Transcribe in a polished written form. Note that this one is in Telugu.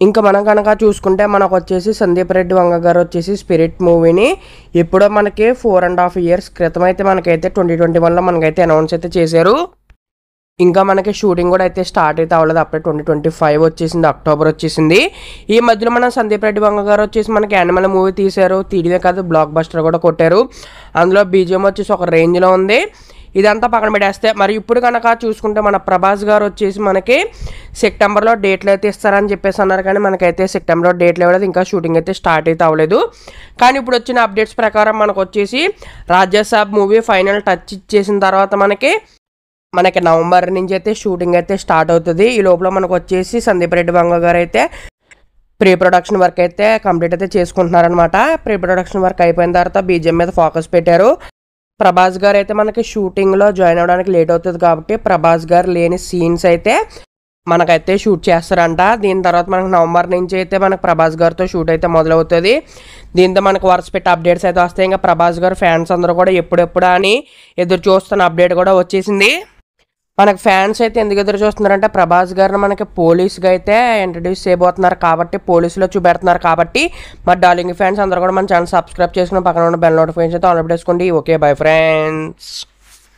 ఇంకా మనం కనుక చూసుకుంటే మనకు వచ్చేసి సందీప్ రెడ్డి వంగ గారు వచ్చేసి స్పిరిట్ మూవీని ఎప్పుడో మనకి 4.5 years క్రితం అయితే మనకైతే 2021లో మనకైతే అనౌన్స్ అయితే చేశారు. ఇంకా మనకి షూటింగ్ కూడా అయితే స్టార్ట్ అయితే అవ్వలేదు, అప్పుడే 2025 వచ్చేసింది, అక్టోబర్ వచ్చేసింది. ఈ మధ్యలో మన సందీప్ రెడ్డి వంగ గారు వచ్చేసి మనకి యానిమల్ మూవీ తీశారు, తీయడమే కాదు బ్లాక్ బస్టర్ కూడా కొట్టారు. అందులో బీజిఎం వచ్చేసి ఒక రేంజ్లో ఉంది. ఇదంతా పక్కన పెట్టేస్తే మరి ఇప్పుడు కనుక చూసుకుంటే మన ప్రభాస్ గారు వచ్చేసి మనకి సెప్టెంబర్లో డేట్లు అయితే ఇస్తారని చెప్పేసి అన్నారు, కానీ మనకైతే సెప్టెంబర్లో డేట్లు ఇవ్వలేదు, ఇంకా షూటింగ్ అయితే స్టార్ట్ అయితే అవ్వలేదు. కానీ ఇప్పుడు వచ్చిన అప్డేట్స్ ప్రకారం మనకు వచ్చేసి రాజాసాబ్ మూవీ ఫైనల్ టచ్ ఇచ్చేసిన తర్వాత మనకి నవంబర్ నుంచి అయితే షూటింగ్ అయితే స్టార్ట్ అవుతుంది. ఈ లోపల మనకు వచ్చేసి సందీప్ రెడ్డి వంగ గారు అయితే ప్రీ ప్రొడక్షన్ వర్క్ అయితే కంప్లీట్ అయితే చేసుకుంటున్నారనమాట. ప్రీ ప్రొడక్షన్ వర్క్ అయిపోయిన తర్వాత బీజిఎం మీద ఫోకస్ పెట్టారు. ప్రభాస్ గారు అయితే మనకి షూటింగ్లో జాయిన్ అవ్వడానికి లేట్ అవుతుంది కాబట్టి ప్రభాస్ గారు లేని సీన్స్ అయితే మనకైతే షూట్ చేస్తారంట. దీని తర్వాత మనకు నవంబర్ నుంచి అయితే మనకు ప్రభాస్ గారితో షూట్ అయితే మొదలవుతుంది. దీంతో మనకు వరుస పెట్టి అప్డేట్స్ అయితే వస్తాయి. ఇంకా ప్రభాస్ గారు ఫ్యాన్స్ అందరూ కూడా ఎప్పుడెప్పుడా అని ఎదురు చూస్తున్న అప్డేట్ కూడా వచ్చేసింది. మనకు ఫ్యాన్స్ అయితే ఎందుకు ఎదురు చూస్తున్నారంటే ప్రభాస్ గారిని మనకి పోలీస్గా అయితే ఇంట్రడ్యూస్ చేయబోతున్నారు కాబట్టి, పోలీసులో చూపెడుతున్నారు కాబట్టి. మరి డార్లింగ్ ఫ్యాన్స్ అందరూ కూడా మన ఛానల్ సబ్స్క్రైబ్ చేసుకుని పక్కన ఉన్న బెల్ నోటిఫికేషన్ అయితే ఆన్ చేసుకోండి. Okay, bye friends.